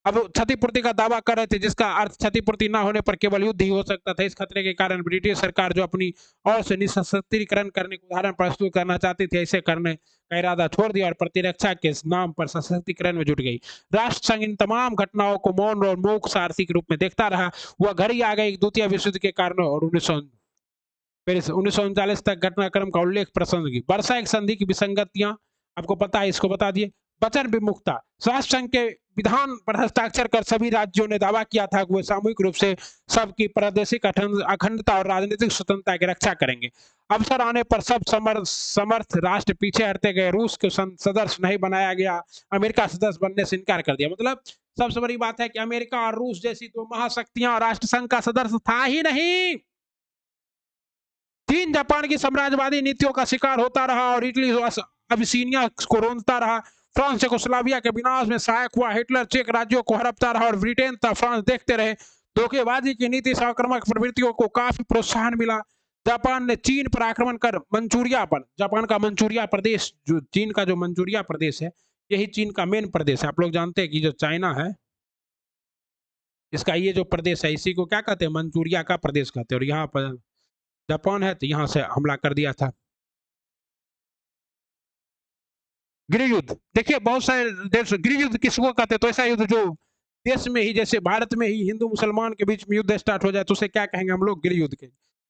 अब क्षतिपूर्ति का दावा कर रहे थे, जिसका अर्थ क्षतिपूर्ति ना होने पर केवल युद्ध ही हो सकता था। इस खतरे के कारण ब्रिटिश सरकार जो अपनी ओर से निःशस्त्रीकरण करने का उदाहरण प्रस्तुत करना चाहती थी, ऐसे करने का इरादा छोड़ दिया और प्रतिरक्षा के नाम पर सशक्तिकरण में जुट गई। राष्ट्र संघ इन तमाम घटनाओं को मौन और मूक सारथी के रूप में देखता रहा। वह घड़ी आ गई द्वितीय विश्व युद्ध के कारण और 1939 तक घटनाक्रम का उल्लेख प्रसंग की वर्षा संधि की विसंगतियां आपको पता है, इसको बता दिए। वचन विमुखता, राष्ट्र संघ के विधान पर हस्ताक्षर कर सभी राज्यों ने दावा किया था कि वे सामूहिक रूप से सबकी प्रादेशिक अखंडता और राजनीतिक स्वतंत्रता की रक्षा करेंगे। अवसर आने पर सब समर्थ राष्ट्र पीछे हटते गए। रूस को सदस्य नहीं बनाया गया, अमेरिका सदस्य बनने से इनकार कर दिया। मतलब सबसे बड़ी बात है कि अमेरिका और रूस जैसी दो महाशक्तियां और राष्ट्र संघ का सदस्य था ही नहीं। चीन जापान की साम्राज्यवादी नीतियों का शिकार होता रहा और इटली अबिसीनिया को रोंदता रहा। फ्रांस चेकोस्लोवाकिया के विनाश में सहायक हुआ। हिटलर चेक राज्यों को हड़पता रहा और ब्रिटेन तथा फ्रांस देखते रहे। धोखेबाजी की नीति से आक्रामक प्रवृत्तियों को काफी प्रोत्साहन मिला। जापान ने चीन पर आक्रमण कर मंचूरिया पर, जापान का मंचूरिया प्रदेश, जो चीन का जो मंचूरिया प्रदेश है, यही चीन का मेन प्रदेश है। आप लोग जानते हैं कि जो चाइना है, इसका ये जो प्रदेश है, इसी को क्या कहते हैं? मंचूरिया का प्रदेश कहते हैं। और यहाँ पर जापान है, तो यहाँ से हमला कर दिया था। गृह युद्ध, देखिए बहुत सारे देश गृह युद्ध किसको कहते हैं? तो ऐसा युद्ध जो देश में ही, जैसे भारत में ही हिंदू मुसलमान के बीच में युद्ध स्टार्ट हो जाए, तो उसे क्या कहेंगे हम लोग? गृह युद्ध के।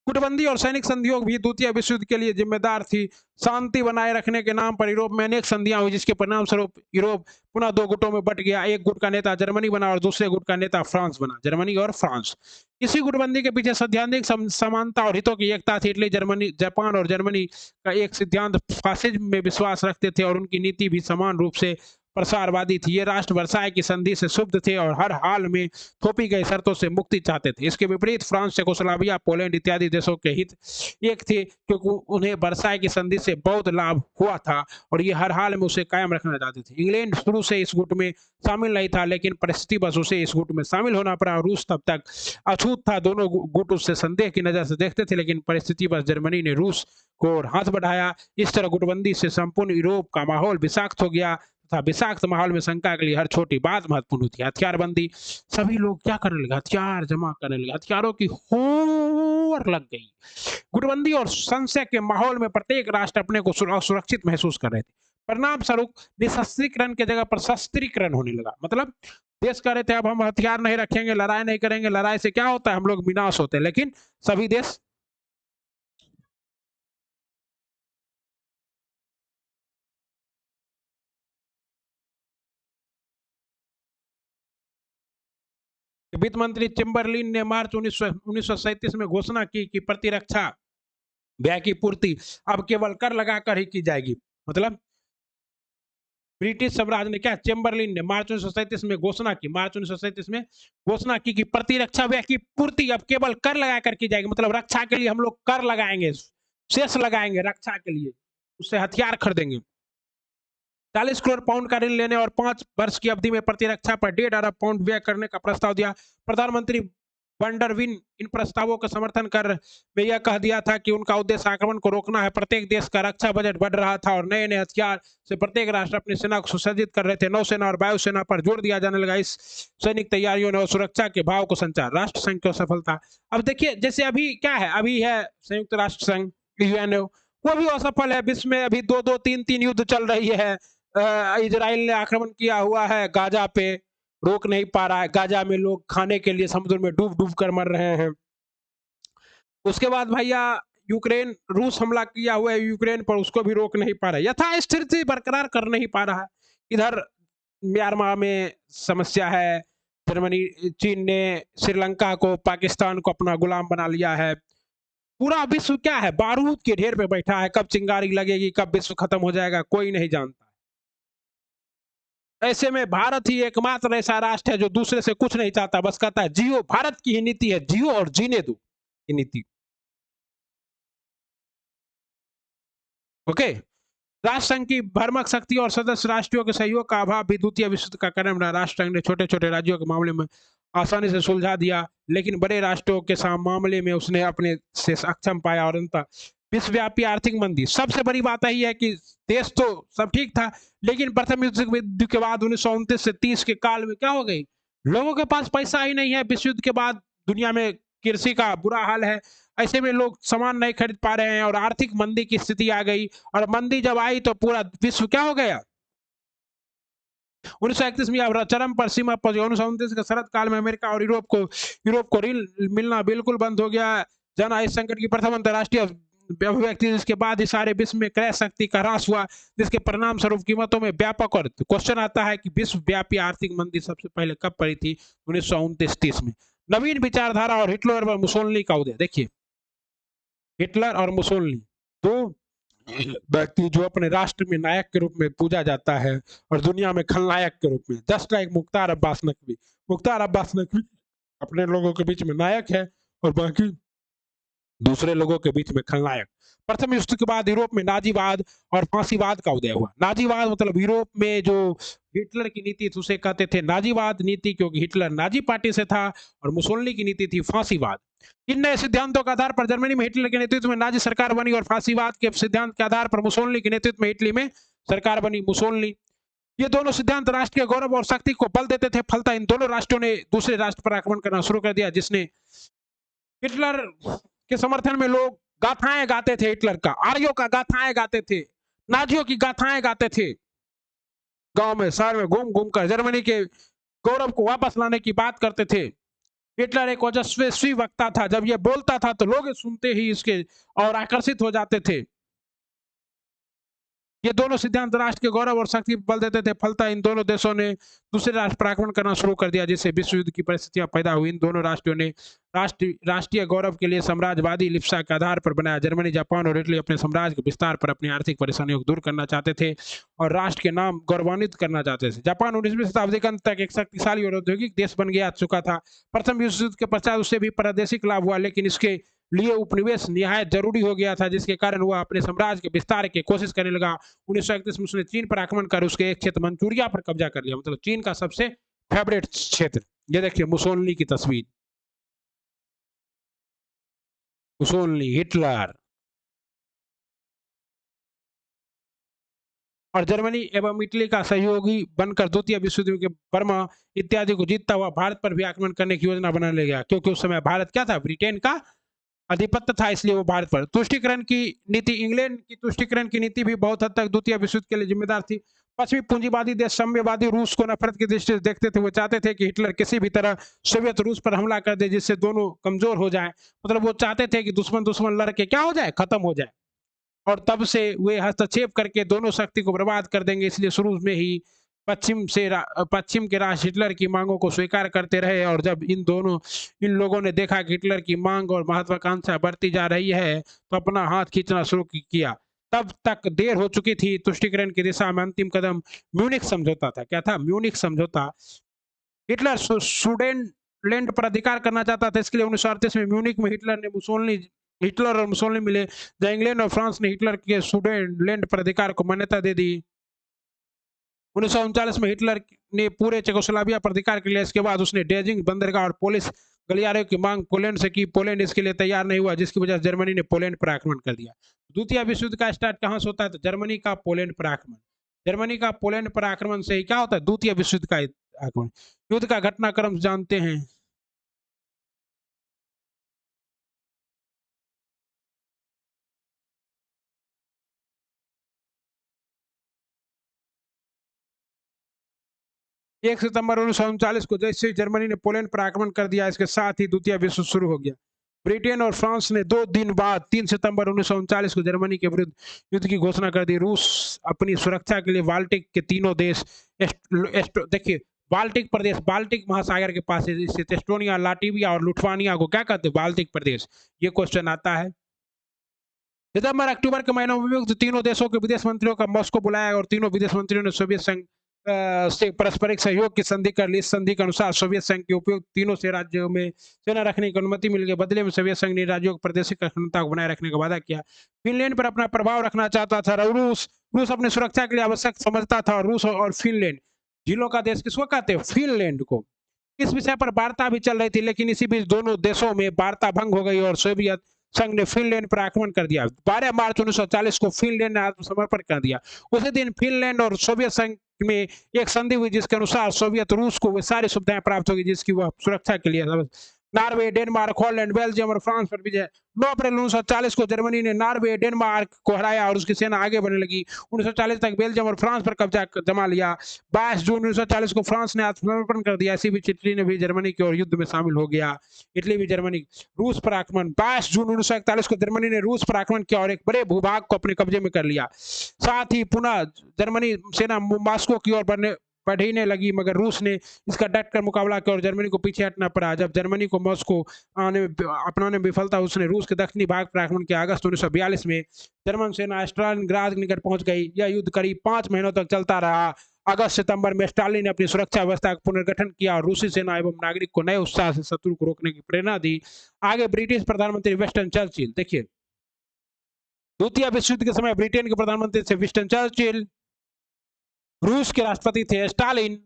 गुटबंदी और सैनिक संधियोग भी द्वितीय विश्व युद्ध के लिए जिम्मेदार थी। शांति बनाए रखने के नाम पर यूरोप में अनेक संधियां हुई, जिसके परिणाम स्वरूप यूरोप पुनः दो गुटों में बट गया। एक गुट का नेता जर्मनी बना और दूसरे गुट का नेता फ्रांस बना। जर्मनी और फ्रांस, इसी गुटबंदी के पीछे सैद्धांतिक समानता और हितों की एकता थी। इटली, जर्मनी, जापान और जर्मनी का एक सिद्धांत फासिज्म में विश्वास रखते थे और उनकी नीति भी समान रूप से प्रसारवादी थी। ये राष्ट्र वर्साई की संधि से शुद्ध थे और हर हाल में थोपी गई शर्तों से मुक्ति चाहते थे। इसके विपरीत फ्रांस, चेकोस्लोवाकिया, पोलैंड इत्यादि देशों के हित एक थे, क्योंकि उन्हें वर्साई की संधि से बहुत लाभ हुआ था और ये हर हाल में उसे कायम रखना चाहते थे। इंग्लैंड शुरू से इस गुट में शामिल नहीं था, लेकिन परिस्थिति बस उसे इस गुट में शामिल होना पड़ा। रूस तब तक अछूत था। दोनों गुट उससे संदेह की नजर से देखते थे, लेकिन परिस्थिति बस जर्मनी ने रूस को और हाथ बढ़ाया। इस तरह गुटबंदी से संपूर्ण यूरोप का माहौल विषाक्त हो गया तथा विषाक्त माहौल में शंका के लिए हर छोटी बात महत्वपूर्ण होती है। हथियारबंदी, सभी लोग क्या करने लगे? हथियार जमा करने लगे। हथियारों की होड़ लग गई। गुटबंदी और संशय के माहौल में प्रत्येक राष्ट्र अपने को असुरक्षित महसूस कर रहे थे। परिणाम स्वरूप निशस्त्रीकरण की जगह पर शस्त्रीकरण होने लगा। मतलब देश कह रहे थे अब हम हथियार नहीं रखेंगे, लड़ाई नहीं करेंगे, लड़ाई से क्या होता है? हम लोग विनाश होते हैं। लेकिन सभी देश वित्त मंत्री चिम्बरलिन ने मार्च 1937 में घोषणा की कि प्रतिरक्षा व्यय की पूर्ति अब केवल कर लगाकर ही की जाएगी। मतलब ब्रिटिश साम्राज्य ने क्या, चेम्बरलिन ने मार्च 1937 में घोषणा की, मार्च 1937 में घोषणा की कि प्रतिरक्षा व्यय की पूर्ति अब केवल कर लगाकर की जाएगी। मतलब रक्षा के लिए हम लोग कर लगाएंगे, शेष लगाएंगे रक्षा के लिए, उससे हथियार खरीदेंगे। 40 करोड़ पाउंड का ऋण लेने और 5 वर्ष की अवधि में प्रतिरक्षा पर 1.5 अरब पाउंड व्यय करने का प्रस्ताव दिया। प्रधानमंत्री वंडरविन इन प्रस्तावों का समर्थन कर वे यह कह दिया था कि उनका उद्देश्य आक्रमण को रोकना है। प्रत्येक देश का रक्षा बजट बढ़ रहा था और नए नए हथियार से प्रत्येक राष्ट्र अपनी सेना को सुसज्जित कर रहे थे। नौसेना और वायुसेना पर जोर दिया जाने लगा। इस सैनिक तैयारियों ने सुरक्षा के भाव को संचार, राष्ट्र संघ की सफलता। अब देखिए, जैसे अभी क्या है, अभी है संयुक्त राष्ट्र संघ, यूएनओ, वो भी असफल है। विश्व में अभी 2-2, 3-3 युद्ध चल रही है। इजराइल ने आक्रमण किया हुआ है गाजा पे, रोक नहीं पा रहा है। गाजा में लोग खाने के लिए समुद्र में डूब डूब कर मर रहे हैं। उसके बाद भैया यूक्रेन, रूस हमला किया हुआ है यूक्रेन पर, उसको भी रोक नहीं पा रहा है, यथा स्थिति बरकरार कर नहीं पा रहा है। इधर म्यांमार में समस्या है। जर्मनी, चीन ने श्रीलंका को, पाकिस्तान को अपना गुलाम बना लिया है। पूरा विश्व क्या है, बारूद के ढेर पे बैठा है। कब चिंगारी लगेगी, कब विश्व खत्म हो जाएगा, कोई नहीं जानता। ऐसे में भारत ही एकमात्र ऐसा राष्ट्र है जो दूसरे से कुछ नहीं चाहता, बस कहता है जियो। भारत की ही नीति है, जियो और जीने दो, ये नीति। ओके। राष्ट्रसंघ की भ्रामक शक्ति और सदस्य राष्ट्रों के सहयोग का अभाव भी द्वितीय विश्व युद्ध का कारण बना। राष्ट्रसंघ ने छोटे छोटे राज्यों के मामले में आसानी से सुलझा दिया, लेकिन बड़े राष्ट्रों के मामले में उसने अपने से अक्षम पाया और अंततः विश्वव्यापी आर्थिक मंदी। सबसे बड़ी बात यही है कि देश तो सब ठीक था, लेकिन प्रथम युद्ध के बाद 1929 से 30 के काल में क्या हो गई, लोगों के पास पैसा ही नहीं है। विश्व युद्ध के बाद दुनिया में कृषि का बुरा हाल है, ऐसे में लोग सामान नहीं खरीद पा रहे हैं और आर्थिक मंदी की स्थिति आ गई। और मंदी जब आई तो पूरा विश्व क्या हो गया, 1931 में चरम पर सीमा पर 1929 के शरद काल में अमेरिका और यूरोप को ऋण मिलना बिल्कुल बंद हो गया। जन आय संकट की प्रथम अंतर्राष्ट्रीय अभिव्यक्ति, जिसके बाद ही सारे विश्व में क्रय शक्ति का ह्रास हुआ, जिसके परिणाम स्वरूप कीमतों में व्यापक। और क्वेश्चन आता है कि विश्वव्यापी आर्थिक मंदी सबसे पहले कब पड़ी थी? 1929-30 में। नवीन विचारधारा और हिटलर व मुसोलिनी का उदय। देखिए, हिटलर और मुसोलिनी दो व्यक्ति जो अपने राष्ट्र में नायक के रूप में पूजा जाता है और दुनिया में खलनायक के रूप में, जस्ट लाइक मुख्तार अब्बास नकवी अपने लोगों के बीच में नायक है और बाकी दूसरे लोगों के बीच में खलनायक। प्रथम युद्ध के बाद यूरोप में नाजीवाद और फांसीवाद का उदय हुआ। नाजीवाद मतलब यूरोप में जो हिटलर की नीति थी उसे कहते थे नाजीवाद नीति, क्योंकि हिटलर नाजी पार्टी से था, और मुसोलिनी की नीति थी फांसीवाद। इन नए सिद्धांतों के आधार पर जर्मनी में हिटलर के नेतृत्व में नाजी सरकार बनी और फांसीवाद के सिद्धांत के आधार पर मुसोलिनी के नेतृत्व में इटली में सरकार बनी। मुसोलिनी, ये दोनों सिद्धांत राष्ट्रीय गौरव और शक्ति को बल देते थे। फलतः इन दोनों राष्ट्रों ने दूसरे राष्ट्र पर आक्रमण करना शुरू कर दिया, जिसने हिटलर के समर्थन में लोग गाथाएं गाते थे, हिटलर का, आर्यों का गाथाएं गाते थे, नाजियों की गाथाएं गाते थे, गांव में शहर में घूम घूम कर जर्मनी के गौरव को वापस लाने की बात करते थे। हिटलर एक ओजस्वी वक्ता था, जब ये बोलता था तो लोग सुनते ही इसके और आकर्षित हो जाते थे। ये दोनों सिद्धांत राष्ट्र के गौरव और शक्ति पर बल देते थे। फलतः इन दोनों देशों ने दूसरे राष्ट्र पर आक्रमण करना शुरू कर दिया, जिससे विश्व युद्ध की परिस्थितियां पैदा हुई। इन दोनों राष्ट्रों ने राष्ट्रीय गौरव के लिए साम्राज्यवादी लिप्सा के आधार पर बनाया। जर्मनी, जापान और इटली अपने साम्राज्य के विस्तार पर अपनी आर्थिक परेशानियों को दूर करना चाहते थे और राष्ट्र के नाम गौरवान्वित करना चाहते थे। जापान 19वीं शताब्दी के अंत तक एक शक्तिशाली और औद्योगिक देश बन गया चुका था। प्रथम विश्व युद्ध के पश्चात उससे भी प्रादेशिक लाभ हुआ, लेकिन इसके लिए उपनिवेश निहायत जरूरी हो गया था, जिसके कारण वह अपने साम्राज्य के विस्तार की कोशिश करने लगा। 1931 में उसने चीन पर आक्रमण कर उसके एक क्षेत्र मंचूरिया पर कब्जा कर लिया, मतलब चीन का सबसे फेवरेट क्षेत्र। ये देखिए मुसोलिनी की तस्वीर, मुसोलिनी, हिटलर। और जर्मनी एवं इटली का सहयोगी बनकर द्वितीय विश्व युद्ध के बर्मा इत्यादि को जीतता हुआ भारत पर भी आक्रमण करने की योजना बनाने लगा, क्योंकि उस समय भारत क्या था, ब्रिटेन का आधिपत्य था, इसलिए वो भारत पर। तुष्टिकरण की नीति, इंग्लैंड की तुष्टिकरण की नीति भी बहुत हद तक द्वितीय विश्व युद्ध के लिए जिम्मेदार थी। पश्चिमी पूंजीवादी देश साम्यवादी रूस को नफरत की दृष्टि से देखते थे। वो चाहते थे कि हिटलर किसी भी तरह सोवियत रूस पर हमला कर दे, जिससे दोनों कमजोर हो जाए। मतलब वो चाहते थे कि दुश्मन दुश्मन लड़के क्या हो जाए, खत्म हो जाए, और तब से वे हस्तक्षेप करके दोनों शक्ति को बर्बाद कर देंगे। इसलिए शुरू में ही पश्चिम के राष्ट्र हिटलर की मांगों को स्वीकार करते रहे, और जब इन लोगों ने देखा कि हिटलर की मांग और महत्वाकांक्षा बढ़ती जा रही है तो अपना हाथ खींचना शुरू किया। तब तक देर हो चुकी थी। तुष्टिकरण की दिशा में अंतिम कदम म्यूनिख समझौता था। क्या था? म्यूनिख समझौता। हिटलर सुडेनलैंड पर अधिकार करना चाहता था, इसके लिए 1938 में म्यूनिख में हिटलर और मुसोलिनी मिले, जहां इंग्लैंड और फ्रांस ने हिटलर के सुडेनलैंड पर अधिकार को मान्यता दे दी। 1939 में हिटलर ने पूरे चेकोस्लोवाकिया पर अधिकार कर लिया। इसके बाद उसने ड्रेजिंग बंदरगाह और पोलिश गलियारों की मांग पोलैंड से की। पोलैंड इसके लिए तैयार नहीं हुआ, जिसकी वजह से जर्मनी ने पोलैंड पर आक्रमण कर दिया। द्वितीय विश्व युद्ध का स्टार्ट कहां से होता है? तो जर्मनी का पोलैंड पर आक्रमण। जर्मनी का पोलैंड पर आक्रमण से ही क्या होता है? द्वितीय विश्व युद्ध का आक्रमण। युद्ध का घटनाक्रम जानते हैं। एक सितंबर 1939 को जैसे ही जर्मनी ने पोलैंड पर आक्रमण कर दिया, इसके साथ ही द्वितीय विश्व शुरू हो गया। ब्रिटेन और फ्रांस ने 2 दिन बाद 3 सितंबर 1939 को जर्मनी के विरुद्ध युद्ध की घोषणा कर दी। रूस अपनी सुरक्षा के लिए बाल्टिक के तीनों देश, देखिए बाल्टिक प्रदेश बाल्टिक महासागर के पास स्थित एस्टोनिया, लाटविया और लिथुआनिया को क्या कहते हैं? बाल्टिक प्रदेश। ये क्वेश्चन आता है। सितंबर अक्टूबर के महीनों में तीनों देशों के विदेश मंत्रियों का मॉस्को बुलाया और तीनों विदेश मंत्रियों ने सोवियत संघ से पारस्परिक सहयोग की संधि कर ली। इस संधि के अनुसार सोवियत संघ के उपयोग तीनों से राज्यों में सेना रखने की अनुमति मिल गई। बदले में सोवियत संघ ने राज्यों की प्रादेशिक अखंडता को बनाए रखने का वादा किया। फिनलैंड पर अपना प्रभाव रखना चाहता था रूस, रूस अपनी सुरक्षा के लिए आवश्यक समझता था। और रूस और फिनलैंड, झीलों का देश किसको कहते हैं? फिनलैंड को। इस विषय पर वार्ता भी चल रही थी, लेकिन इसी बीच दोनों देशों में वार्ता भंग हो गई और सोवियत संघ ने फिनलैंड पर आक्रमण कर दिया। 12 मार्च 1940 को फिनलैंड ने आत्मसमर्पण कर दिया। उसी दिन फिनलैंड और सोवियत संघ में एक संधि हुई, जिसके अनुसार सोवियत रूस को वे सारी सुविधाएं प्राप्त होगी जिसकी वह सुरक्षा के लिए नॉर्वे, डेनमार्क, हॉलैंड, बेल्जियम और फ्रांस पर विजय। 9 अप्रैल 1940 को जर्मनी ने नॉर्वे, डेनमार्क को हराया और उसकी सेना आगे बढ़ने लगी। 1940 तक बेल्जियम और फ्रांस पर कब्जा जमा लिया। 22 जून 1940 को फ्रांस ने आत्मसमर्पण कर दिया। इसी बीच इटली ने भी जर्मनी की ओर युद्ध में शामिल हो गया। इटली भी जर्मनी रूस पर आक्रमण। 22 जून 1941 को जर्मनी ने रूस पर आक्रमण किया और एक बड़े भूभाग को अपने कब्जे में कर लिया। साथ ही पुनः जर्मनी सेना मॉस्को की ओर बढ़ने लगी, मगर रूस ने इसका डटकर मुकाबला किया और जर्मनी को पीछे हटना पड़ा। जब जर्मनी को मॉस्को अपनाने में विफलता, उसने रूस के दक्षिणी भाग पर आक्रमण किया। अगस्त 1942 में जर्मन सेना स्टालिनग्राद निकट पहुंच गई। यह युद्ध करीब 5 महीनों तक चलता रहा। अगस्त सितंबर में स्टालिन ने अपनी सुरक्षा व्यवस्था का पुनर्गठन किया और रूसी सेना एवं नागरिक को नए उत्साह से शत्रु को रोकने की प्रेरणा दी। आगे ब्रिटिश प्रधानमंत्री विंस्टन चर्चिल, देखिए द्वितीय विश्व युद्ध के समय ब्रिटेन के प्रधानमंत्री थे विंस्टन चर्चिल। रूस के राष्ट्रपति थे स्टालिन।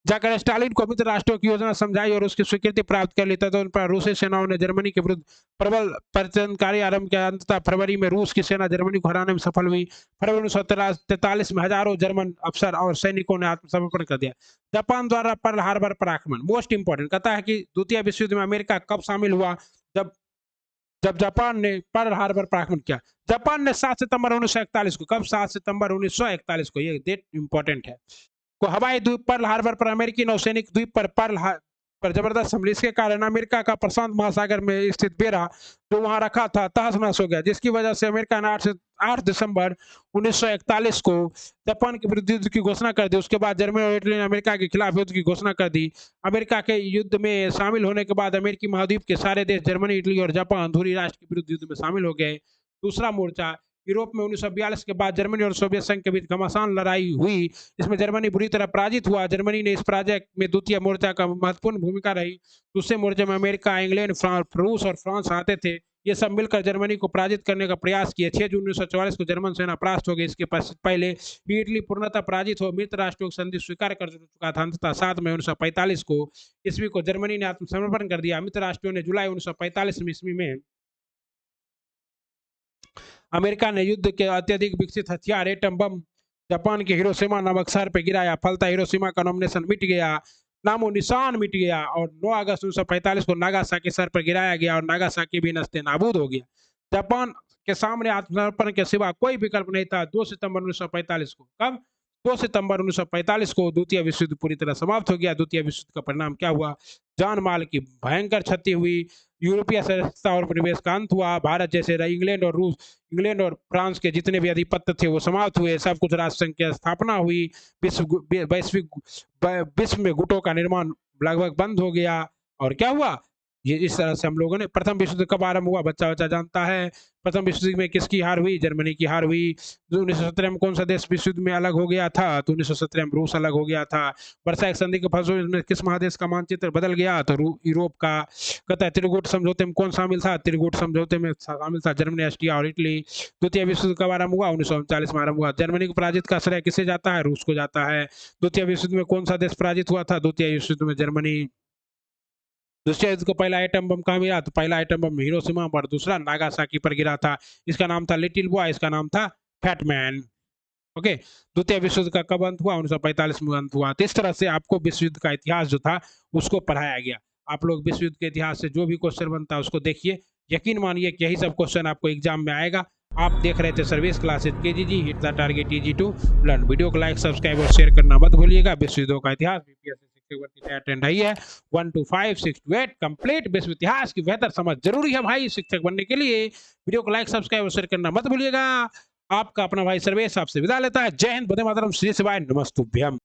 जाकर स्टालिन को मित्र राष्ट्रों की योजना समझाई और उसकी स्वीकृति प्राप्त कर ली। तदन पर रूसी सेनाओं ने जर्मनी के विरुद्ध प्रबल प्रचंडकारी आरंभ किया। अंततः फरवरी में रूस की सेना जर्मनी को हराने में सफल हुई। फरवरी 1943 में हजारों जर्मन अफसर और सैनिकों ने आत्मसमर्पण कर दिया। जापान द्वारा पर्ल हार्बर पर आक्रमण, मोस्ट इंपोर्टेंट कहता है कि द्वितीय विश्व युद्ध में अमेरिका कब शामिल हुआ? जब जब जापान ने पर्ल हार्बर पर आक्रमण किया। जापान ने 7 सितंबर 1941 को, कब? 7 सितंबर 1941 को, ये डेट इंपॉर्टेंट है, को हवाई द्वीप पर्ल हार्बर पर अमेरिकी नौसैनिक द्वीप पर जबरदस्त हमले। इसके कारण अमेरिका का प्रशांत महासागर में स्थित बेड़ा जो वहां रखा था तहस नहस हो गया, जिसकी वजह से अमेरिका ने 8 दिसंबर 1941 को जापान के विरुद्ध युद्ध की घोषणा कर दी। उसके बाद जर्मनी और इटली ने अमेरिका के खिलाफ युद्ध की घोषणा कर दी। अमेरिका के युद्ध में शामिल होने के बाद अमेरिकी महाद्वीप के सारे देश जर्मनी, इटली और जापान धुरी राष्ट्र के विरुद्ध युद्ध में शामिल हो गए। दूसरा मोर्चा यूरोप में 1942 के बाद जर्मनी और सोवियत संघ के बीच घमासान लड़ाई हुई। इसमें जर्मनी बुरी तरह पराजित हुआ। जर्मनी ने इस पराजय में द्वितीय मोर्चा का महत्वपूर्ण भूमिका रही। दूसरे मोर्चे में अमेरिका, इंग्लैंड, रूस और फ्रांस आते थे। ये सब मिलकर जर्मनी को पराजित करने का प्रयास किए। 6 जून 1944 को जर्मन सेना परास्त हो गई। इसके पहले इटली पूर्णतः पराजित हो मित्र राष्ट्रों की संधि स्वीकार कर चुका था। अंततः 7 मई 1945 को ईस्वी को जर्मनी ने आत्मसमर्पण कर दिया। मित्र राष्ट्रों ने जुलाई 1945 ईस्वी में अमेरिका ने युद्ध के अत्यधिक विकसित हथियार एटम बम जापान के हिरोशिमा नामक शहर पर गिराया। फलतः हिरोशिमा का नॉमिनेशन मिट गया, नामो निशान मिट गया और 9 अगस्त 1945 को नागासाकी शहर पर गिराया गया और नागासाकी भी नस्ते नाबूद हो गया। जापान के सामने आत्मसमर्पण के सिवा कोई विकल्प नहीं था। 2 सितंबर 1945 को, कब? 2 सितंबर 1945 को द्वितीय विश्व युद्ध पूरी तरह समाप्त हो गया। द्वितीय विश्व युद्ध का परिणाम क्या हुआ? जान माल की भयंकर क्षति हुई। यूरोपीय सदस्यता और परिवेश का अंत हुआ। भारत जैसे इंग्लैंड और फ्रांस के जितने भी अधिपत्य थे वो समाप्त हुए। सब कुछ राष्ट्र संघ की स्थापना हुई। विश्व में गुटों का निर्माण लगभग बंद हो गया। और क्या हुआ? ये इस तरह से हम लोगों ने प्रथम विश्व युद्ध कब आरंभ हुआ? बच्चा बच्चा जानता है। प्रथम विश्व युद्ध में किसकी हार हुई? जर्मनी की हार हुई। 1917 में कौन सा देश विश्व युद्ध में अलग हो गया था? तो 1917 में रूस अलग हो गया था। वर्साई संधि के फलस्वरूप में किस महादेश का मानचित्र बदल गया? तो यूरोप का। कहता है त्रिकूट समझौते में कौन शामिल था? त्रिकूट समझौते में शामिल था जर्मनी, ऑस्ट्रिया और इटली। द्वितीय विश्व युद्ध कब आरंभ हुआ? 1939 में आरंभ हुआ। जर्मनी को पराजित का श्रेय किसे जाता है? रूस को जाता है। द्वितीय विश्व युद्ध में कौन सा देश पराजित हुआ था? द्वितीय विश्व युद्ध में जर्मनी। दूसरे युद्ध को पहला एटम बम कहाँ गिरा? तो पहला एटम बम हिरोशिमा पर, दूसरा नागासाकी पर गिरा था। इसका नाम था लिटिल बॉय, इसका नाम था फैटमैन। ओके, द्वितीय विश्व युद्ध का कब अंत हुआ? 1945 में अंत हुआ। तो इस तरह से आपको विश्व युद्ध का इतिहास जो था उसको पढ़ाया गया। आप लोग विश्व युद्ध के इतिहास से जो भी क्वेश्चन बनता है उसको देखिए। यकीन मानिए कि यही सब क्वेश्चन आपको एग्जाम में आएगा। आप देख रहे थे service classes KGG, hit the target easy to learn. Video को लाइक, सब्सक्राइब और शेयर करना मत भूलिएगा। विश्व युद्धों का इतिहास अटेंड है 1 to 5, 6 to 8 कंप्लीट विश्व इतिहास की बेहतर समझ जरूरी है भाई शिक्षक बनने के लिए। वीडियो को लाइक, सब्सक्राइब और शेयर करना मत भूलिएगा। आपका अपना भाई सर्वेश आपसे विदा लेता है। जय हिंद, वंदे मातरम, श्री शिवाय, नमस्तुभ्यम।